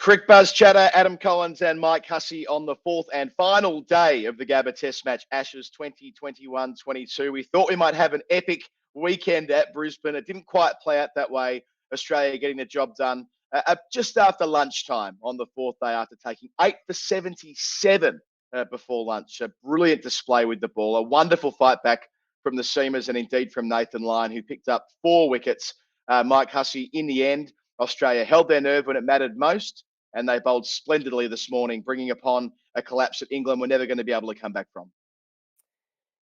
Cricbuzz Chatter, Adam Collins and Mike Hussey on the fourth and final day of the Gabba Test match, Ashes 2021-22. We thought we might have an epic weekend at Brisbane. It didn't quite play out that way. Australia getting the job done just after lunchtime on the fourth day after taking 8 for 77 before lunch. A brilliant display with the ball, a wonderful fight back from the seamers and indeed from Nathan Lyon, who picked up 4 wickets. Mike Hussey, in the end, Australia held their nerve when it mattered most, and they bowled splendidly this morning, bringing upon a collapse that England were never going to be able to come back from.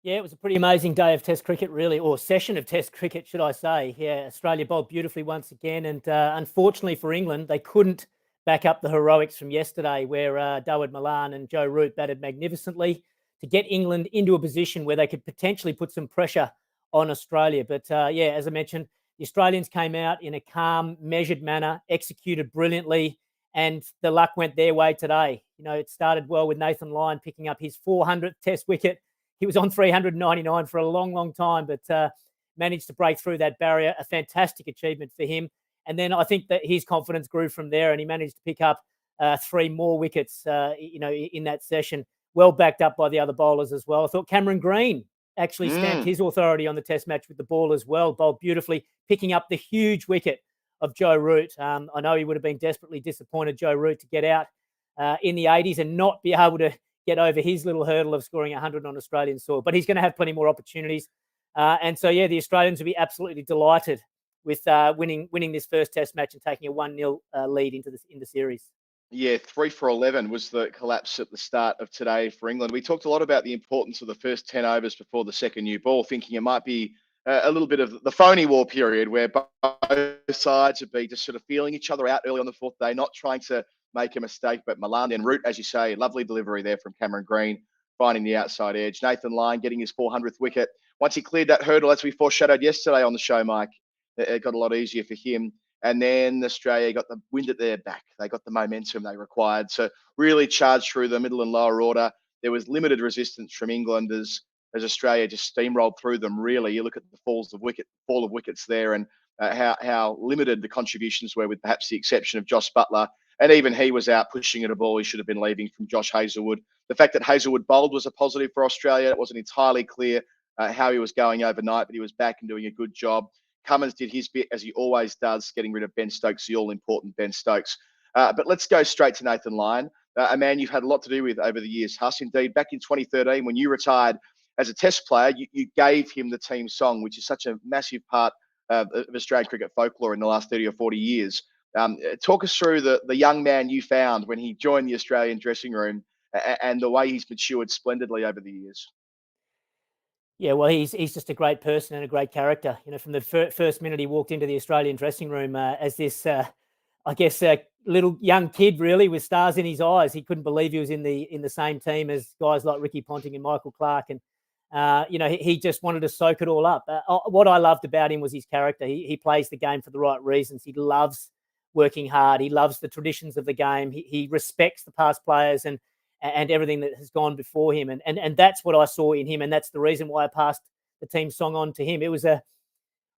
Yeah, it was a pretty amazing day of Test cricket, really, or session of Test cricket, should I say. Yeah, Australia bowled beautifully once again, and unfortunately for England, they couldn't back up the heroics from yesterday, where Dawid Malan and Joe Root batted magnificently to get England into a position where they could potentially put some pressure on Australia. But yeah, as I mentioned, the Australians came out in a calm, measured manner, executed brilliantly, and the luck went their way today. You know, it started well with Nathan Lyon picking up his 400th Test wicket. He was on 399 for a long, long time, but managed to break through that barrier. A fantastic achievement for him. And then I think that his confidence grew from there, and he managed to pick up 3 more wickets, in that session, well backed up by the other bowlers as well. I thought Cameron Green actually stamped his authority on the Test match with the ball as well, bowled beautifully, picking up the huge wicket of Joe Root. I know he would have been desperately disappointed, Joe Root, to get out in the 80s and not be able to get over his little hurdle of scoring 100 on Australian soil. But he's going to have plenty more opportunities. And so, yeah, the Australians will be absolutely delighted with winning this first Test match and taking a 1-0 lead in the series. Yeah, 3 for 11 was the collapse at the start of today for England. We talked a lot about the importance of the first 10 overs before the second new ball, thinking it might be a little bit of the phony war period where both sides would be just sort of feeling each other out early on the fourth day, not trying to make a mistake. But Malan and Root, as you say, lovely delivery there from Cameron Green, finding the outside edge. Nathan Lyon getting his 400th wicket. Once he cleared that hurdle, as we foreshadowed yesterday on the show, Mike, it got a lot easier for him. And then Australia got the wind at their back. They got the momentum they required. So really charged through the middle and lower order. There was limited resistance from England as Australia just steamrolled through them, really. You look at the fall of wickets there, and how limited the contributions were, with perhaps the exception of Josh Buttler. And even he was out pushing at a ball he should have been leaving, from Josh Hazlewood. The fact that Hazlewood bowled was a positive for Australia. It wasn't entirely clear how he was going overnight, but he was back and doing a good job. Cummins did his bit, as he always does, getting rid of Ben Stokes, the all-important Ben Stokes. But let's go straight to Nathan Lyon, a man you've had a lot to do with over the years, Huss. Indeed, back in 2013, when you retired as a Test player, you gave him the team song, which is such a massive part of Australian cricket folklore in the last 30 or 40 years. Talk us through the young man you found when he joined the Australian dressing room and the way he's matured splendidly over the years. Yeah, well, he's just a great person and a great character. You know, from the first minute he walked into the Australian dressing room as this, little young kid, really, with stars in his eyes. He couldn't believe he was in the same team as guys like Ricky Ponting and Michael Clark, and he just wanted to soak it all up. What I loved about him was his character. He plays the game for the right reasons. He loves working hard. He loves the traditions of the game. He respects the past players and everything that has gone before him. And that's what I saw in him. And that's the reason why I passed the team song on to him. It was a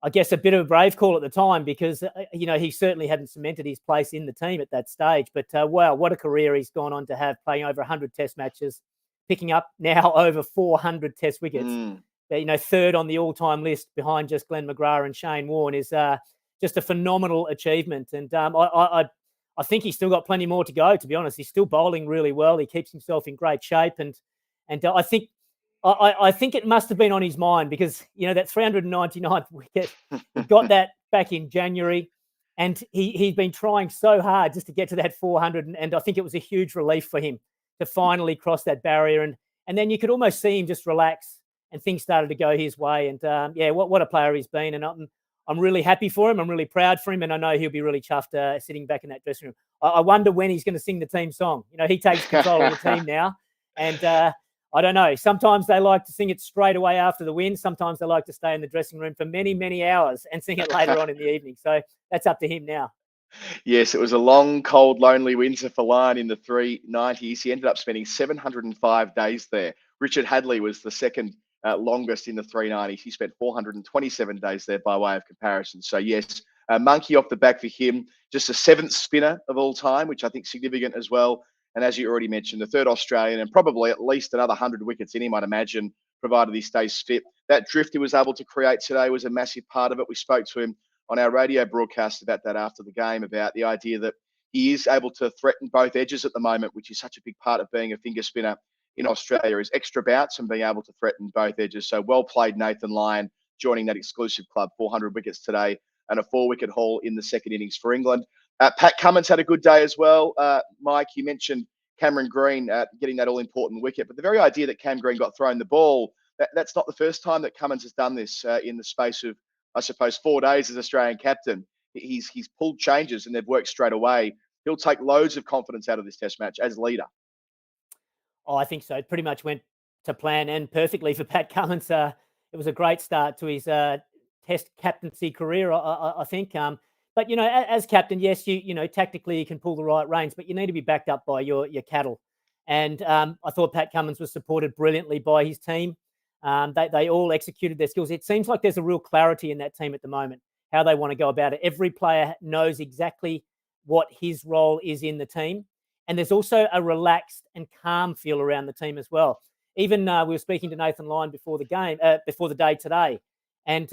bit of a brave call at the time, because, he certainly hadn't cemented his place in the team at that stage. But wow, what a career he's gone on to have, playing over 100 Test matches, picking up now over 400 Test wickets. Third on the all-time list behind just Glenn McGrath and Shane Warne is just a phenomenal achievement. And I think he's still got plenty more to go, to be honest. He's still bowling really well. He keeps himself in great shape. And I think it must have been on his mind, because, that 399th wicket, he got that back in January, and he's been trying so hard just to get to that 400. And I think it was a huge relief for him to finally cross that barrier. And then you could almost see him just relax, and things started to go his way. And what a player he's been. And I'm really happy for him. I'm really proud for him. And I know he'll be really chuffed sitting back in that dressing room. I wonder when he's going to sing the team song. He takes control of the team now. And I don't know. Sometimes they like to sing it straight away after the win. Sometimes they like to stay in the dressing room for many, many hours and sing it later on in the evening. So that's up to him now. Yes, it was a long, cold, lonely winter for Lyon in the 390s. He ended up spending 705 days there. Richard Hadley was the second longest in the 390s. He spent 427 days there by way of comparison. So yes, Monkey off the back for him, just the 7th spinner of all time, which I think is significant as well. And as you already mentioned, the 3rd Australian, and probably at least another 100 wickets in him, I'd imagine, provided he stays fit. That drift he was able to create today was a massive part of it. We spoke to him on our radio broadcast about that after the game, about the idea that he is able to threaten both edges at the moment, which is such a big part of being a finger spinner in Australia, is extra bouts and being able to threaten both edges. So well played, Nathan Lyon, joining that exclusive club, 400 wickets today and a 4-wicket haul in the second innings for England. Pat Cummins had a good day as well. Mike, you mentioned Cameron Green getting that all-important wicket, but the very idea that Cam Green got thrown the ball, that's not the first time that Cummins has done this in the space of, I suppose, 4 days as Australian captain. He's pulled changes and they've worked straight away. He'll take loads of confidence out of this Test match as leader. Oh, I think so. It pretty much went to plan and perfectly for Pat Cummins. It was a great start to his Test captaincy career, I think. But, as captain, yes, tactically you can pull the right reins, but you need to be backed up by your cattle. And I thought Pat Cummins was supported brilliantly by his team. They all executed their skills. It seems like there's a real clarity in that team at the moment, how they want to go about it. Every player knows exactly what his role is in the team. And there's also a relaxed and calm feel around the team as well. Even we were speaking to Nathan Lyon before the day today, and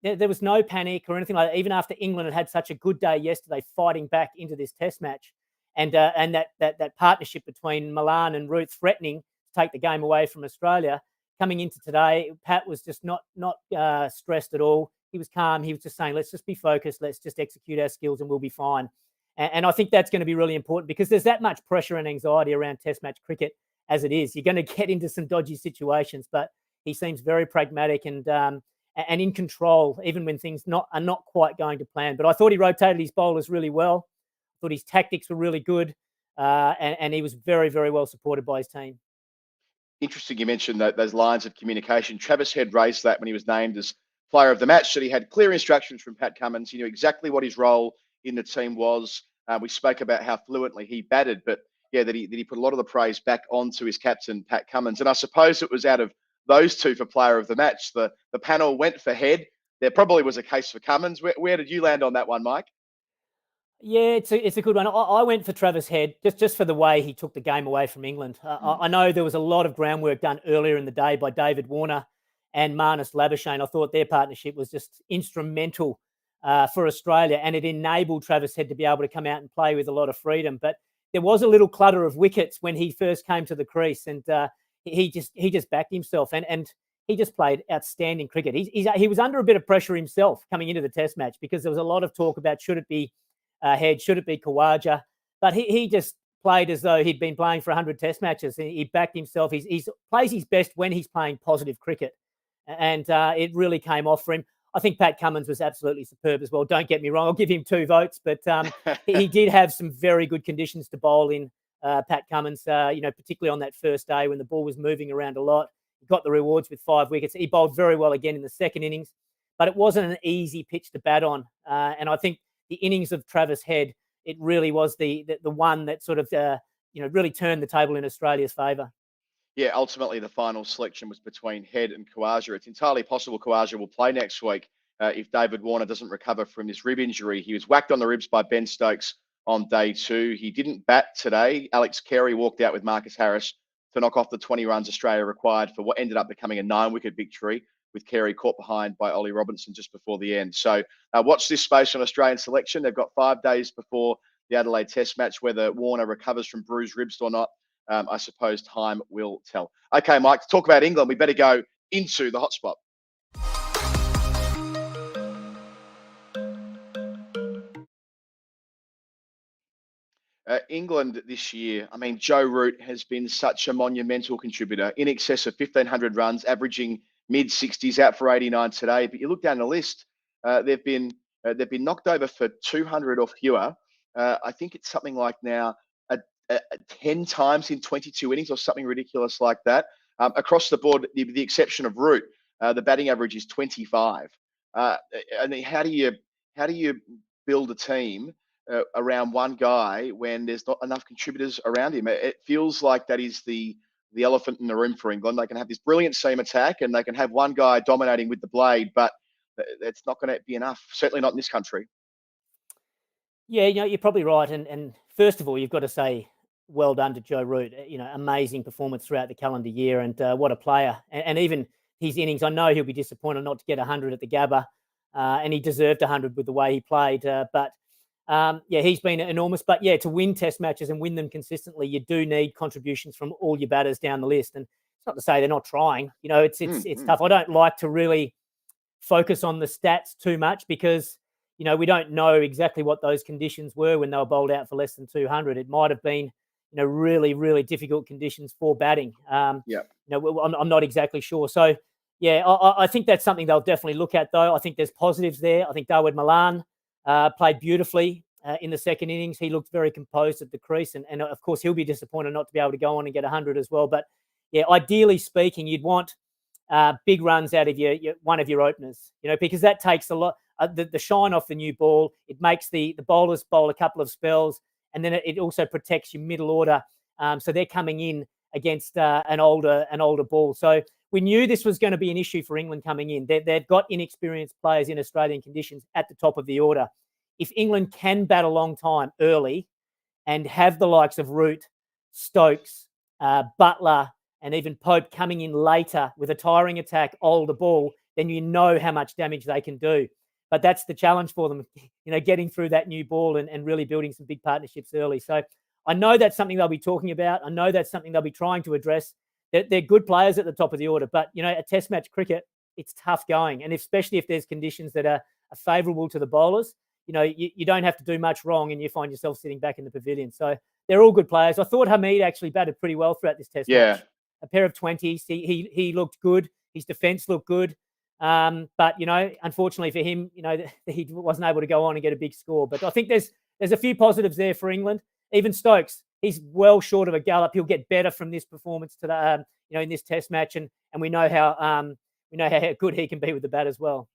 there was no panic or anything like that. Even after England had such a good day yesterday, fighting back into this Test match, and that partnership between Milan and Root threatening to take the game away from Australia, coming into today, Pat was just not stressed at all. He was calm. He was just saying, let's just be focused. Let's just execute our skills and we'll be fine. And I think that's going to be really important because there's that much pressure and anxiety around Test match cricket as it is. You're going to get into some dodgy situations, but he seems very pragmatic and in control, even when things are not quite going to plan. But I thought he rotated his bowlers really well. I thought his tactics were really good, and he was very, very well supported by his team. Interesting you mentioned those lines of communication. Travis Head raised that when he was named as player of the match, that he had clear instructions from Pat Cummins. He knew exactly what his role in the team was. We spoke about how fluently he batted, but yeah, that he put a lot of the praise back onto his captain, Pat Cummins. And I suppose it was out of those two for player of the match. The panel went for Head. There probably was a case for Cummins. Where did you land on that one, Mike? Yeah, it's a good one. I went for Travis Head just for the way he took the game away from England. I know there was a lot of groundwork done earlier in the day by David Warner and Marnus Labuschagne. I thought their partnership was just instrumental for Australia, and it enabled Travis Head to be able to come out and play with a lot of freedom. But there was a little clutter of wickets when he first came to the crease, and he just backed himself, and he just played outstanding cricket. He was under a bit of pressure himself coming into the Test match because there was a lot of talk about should it be Head, should it be Khawaja, but he just played as though he'd been playing for 100 Test matches. He backed himself. He plays his best when he's playing positive cricket, and it really came off for him. I think Pat Cummins was absolutely superb as well. Don't get me wrong. I'll give him 2 votes, but he did have some very good conditions to bowl in, Pat Cummins, particularly on that first day when the ball was moving around a lot. He got the rewards with 5 wickets. He bowled very well again in the second innings, but it wasn't an easy pitch to bat on. And I think the innings of Travis Head, it really was the one that sort of, really turned the table in Australia's favour. Yeah, ultimately the final selection was between Head and Khawaja. It's entirely possible Khawaja will play next week if David Warner doesn't recover from his rib injury. He was whacked on the ribs by Ben Stokes on day 2. He didn't bat today. Alex Carey walked out with Marcus Harris to knock off the 20 runs Australia required for what ended up becoming a 9-wicket victory, with Carey caught behind by Ollie Robinson just before the end. So watch this space on Australian selection. They've got 5 days before the Adelaide Test match. Whether Warner recovers from bruised ribs or not, I suppose time will tell. Okay, Mike, to talk about England, we better go into the hotspot. England this year, I mean, Joe Root has been such a monumental contributor, in excess of 1,500 runs, averaging mid-60s, out for 89 today. But you look down the list, they've been knocked over for 200 or fewer. I think it's something like now 10 times in 22 innings or something ridiculous like that. Across the board, the exception of Root, the batting average is 25. I mean, how do you build a team around one guy when there's not enough contributors around him? It feels like that is the elephant in the room for England. They can have this brilliant seam attack and they can have one guy dominating with the blade, but It's not going to be enough. Certainly not in this country. Yeah, you're probably right. And first of all, you've got to say well done to Joe Root. Amazing performance throughout the calendar year, and what a player. And even his innings, I know he'll be disappointed not to get 100 at the Gabba, and he deserved 100 with the way he played. He's been enormous. But yeah, to win Test matches and win them consistently, you do need contributions from all your batters down the list. And it's not to say they're not trying. It's tough. I don't like to really focus on the stats too much because we don't know exactly what those conditions were when they were bowled out for less than 200. It might have been really, really difficult conditions for batting. I'm not exactly sure. So, yeah, I think that's something they'll definitely look at, though. I think there's positives there. I think Dawood Malan played beautifully in the second innings. He looked very composed at the crease. And of course, he'll be disappointed not to be able to go on and get 100 as well. But, yeah, ideally speaking, you'd want big runs out of one of your openers, because that takes a lot. The shine off the new ball, it makes the bowlers bowl a couple of spells, and then it also protects your middle order. So they're coming in against an older ball. So we knew this was going to be an issue for England coming in. They've got inexperienced players in Australian conditions at the top of the order. If England can bat a long time early and have the likes of Root, Stokes, Butler, and even Pope coming in later with a tiring attack, older ball, then you know how much damage they can do. But that's the challenge for them, getting through that new ball and really building some big partnerships early. So I know that's something they'll be talking about. I know that's something they'll be trying to address. They're good players at the top of the order, but, a Test match cricket, it's tough going. And especially if there's conditions that are favourable to the bowlers, you don't have to do much wrong and you find yourself sitting back in the pavilion. So they're all good players. I thought Hamid actually batted pretty well throughout this Test match. A pair of 20s. He looked good. His defence looked good. But, unfortunately for him, he wasn't able to go on and get a big score. But I think there's a few positives there for England. Even Stokes, he's well short of a gallop. He'll get better from this performance to the, in this Test match, and we know how good he can be with the bat as well.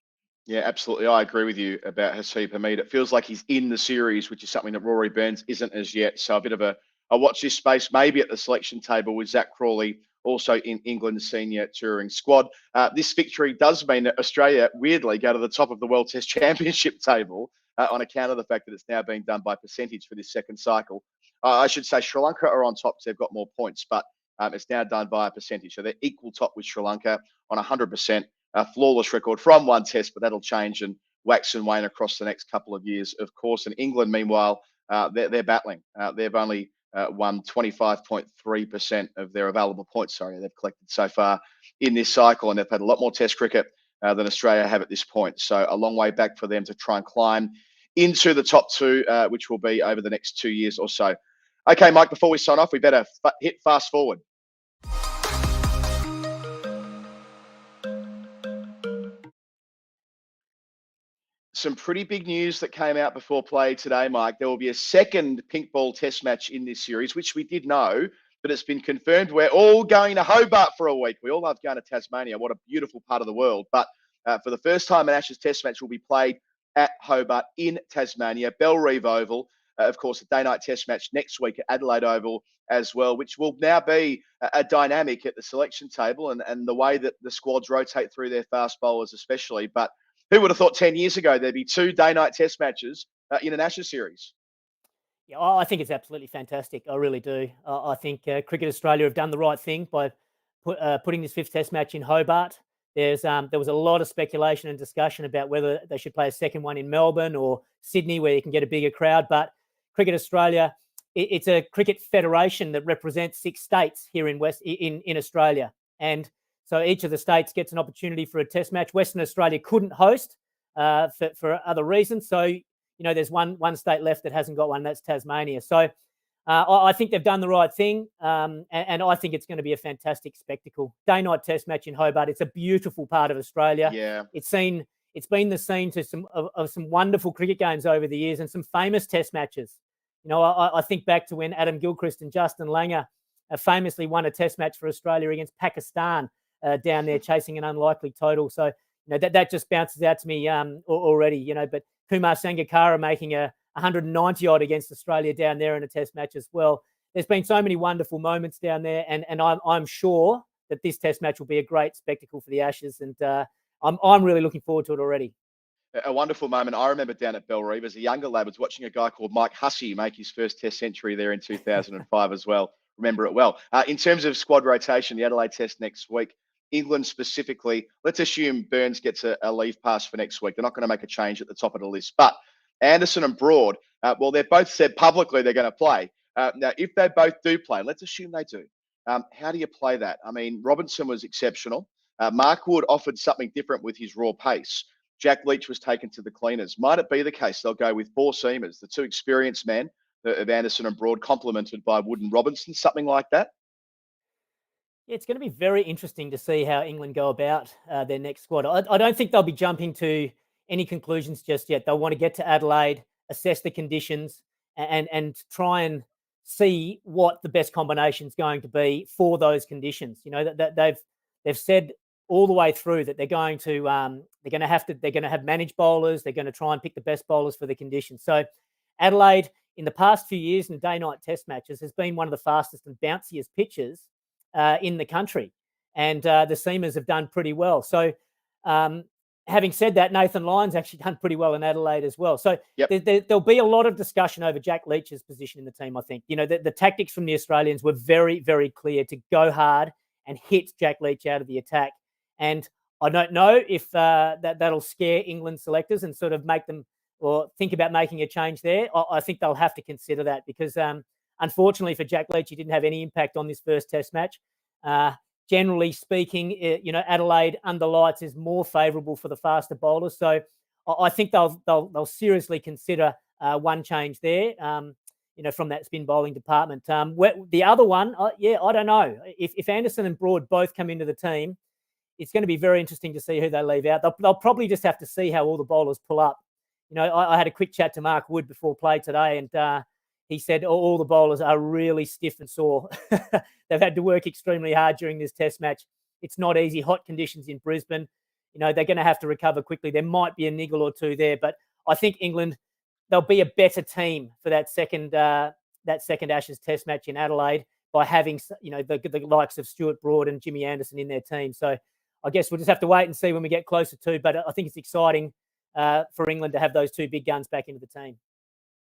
Yeah, absolutely. I agree with you about Hussey Hamid. It feels like he's in the series, which is something that Rory Burns isn't as yet. So a bit of a watch this space, maybe at the selection table with Zach Crawley, also in England's senior touring squad. This victory does mean that Australia, weirdly, go to the top of the World Test Championship table on account of the fact that it's now being done by percentage for this second cycle. I should say Sri Lanka are on top because they've got more points, but it's now done by a percentage. So they're equal top with Sri Lanka on 100%. A flawless record from one test, but that'll change and wax and wane across the next couple of years, of course. And England, meanwhile, they're battling. They've only won 25.3% of their available points, they've collected so far in this cycle, and they've had a lot more test cricket than Australia have at this point. So a long way back for them to try and climb into the top two, which will be over the next 2 years or so. Okay, Mike, before we sign off, we better hit fast forward. Some pretty big news that came out before play today, Mike. There will be a second pink ball test match in this series, which we did know, but it's been confirmed. We're all going to Hobart for a week. We all love going to Tasmania. What a beautiful part of the world. But for the first time, an Ashes test match will be played at Hobart in Tasmania, Bellerive Oval. Of course, a day-night test match next week at Adelaide Oval as well, which will now be a dynamic at the selection table and the way that the squads rotate through their fast bowlers especially. But who would have thought 10 years ago there'd be two day-night test matches in an Ashes series? Yeah, I think it's absolutely fantastic. I really do. I think Cricket Australia have done the right thing by putting this fifth test match in Hobart. There was a lot of speculation and discussion about whether they should play a second one in Melbourne or Sydney where you can get a bigger crowd. But Cricket Australia, it's a cricket federation that represents 6 states here in Australia. And so each of the states gets an opportunity for a test match. Western Australia couldn't host for other reasons. So, there's one state left that hasn't got one, that's Tasmania. So I think they've done the right thing. And I think it's going to be a fantastic spectacle. Day-night test match in Hobart. It's a beautiful part of Australia. Yeah. It's been the scene to some wonderful cricket games over the years and some famous test matches. I think back to when Adam Gilchrist and Justin Langer famously won a test match for Australia against Pakistan down there, chasing an unlikely total. So, that just bounces out to me already, but Kumar Sangakkara making a 190 odd against Australia down there in a test match as well. There's been so many wonderful moments down there, and I'm sure that this test match will be a great spectacle for the Ashes, and I'm really looking forward to it already. A wonderful moment. I remember down at Bellerive as a younger lad was watching a guy called Mike Hussey make his first Test century there in 2005 as well. Remember it well. In terms of squad rotation, the Adelaide Test next week, England specifically, let's assume Burns gets a leave pass for next week. They're not going to make a change at the top of the list. But Anderson and Broad, well, they've both said publicly they're going to play. Now, if they both do play, let's assume they do. How do you play that? I mean, Robinson was exceptional. Mark Wood offered something different with his raw pace. Jack Leach was taken to the cleaners. Might it be the case they'll go with four seamers, the two experienced men of Anderson and Broad, complemented by Wood and Robinson, something like that? Yeah, it's going to be very interesting to see how England go about their next squad. I don't think they'll be jumping to any conclusions just yet. They'll want to get to Adelaide, assess the conditions, and try and see what the best combination is going to be for those conditions. You know that they've said all the way through that they're going to have managed bowlers. They're going to try and pick the best bowlers for the conditions. So Adelaide, in the past few years in day-night Test matches, has been one of the fastest and bounciest pitches in the country, and the seamers have done pretty well. So, having said that, Nathan Lyon's actually done pretty well in Adelaide as well. So Yep. there'll be a lot of discussion over Jack Leach's position in the team. I think the tactics from the Australians were very, very clear to go hard and hit Jack Leach out of the attack. And I don't know if that'll scare England selectors and sort of make them or think about making a change there. I think they'll have to consider that because unfortunately for Jack Leach, he didn't have any impact on this first Test match. Generally speaking, Adelaide under lights is more favourable for the faster bowlers. So I think they'll seriously consider one change there. From that spin bowling department. The other one, I don't know. If Anderson and Broad both come into the team, it's going to be very interesting to see who they leave out. They'll probably just have to see how all the bowlers pull up. I had a quick chat to Mark Wood before play today, and he said all the bowlers are really stiff and sore. They've had to work extremely hard during this Test match. It's not easy. Hot conditions in Brisbane. They're going to have to recover quickly. There might be a niggle or two there, but I think England, they'll be a better team for that second Ashes Test match in Adelaide by having the likes of Stuart Broad and Jimmy Anderson in their team. So I guess we'll just have to wait and see when we get closer to. But I think it's exciting for England to have those two big guns back into the team.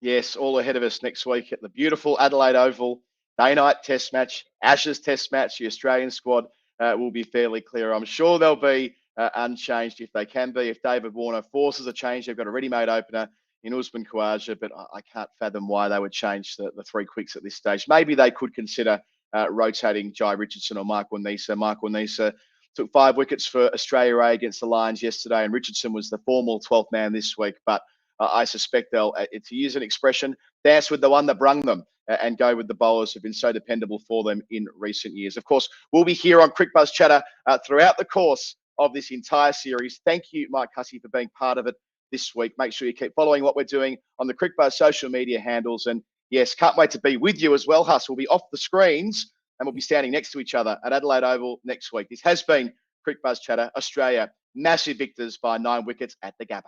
Yes, all ahead of us next week at the beautiful Adelaide Oval. Day-night Test match, Ashes Test match. The Australian squad will be fairly clear. I'm sure they'll be unchanged if they can be. If David Warner forces a change, they've got a ready-made opener in Usman Khawaja, but I can't fathom why they would change the three quicks at this stage. Maybe they could consider rotating Jai Richardson or Mark Wanisa. Mark Wanisa took 5 wickets for Australia A against the Lions yesterday, and Richardson was the formal 12th man this week. But I suspect they'll, to use an expression, dance with the one that brung them and go with the bowlers who've been so dependable for them in recent years. Of course, we'll be here on Cricbuzz Chatter throughout the course of this entire series. Thank you, Mike Hussey, for being part of it this week. Make sure you keep following what we're doing on the Cricbuzz social media handles. And yes, can't wait to be with you as well, Huss. We'll be off the screens and we'll be standing next to each other at Adelaide Oval next week. This has been Cricbuzz Chatter, Australia, massive victors by 9 wickets at the Gabba.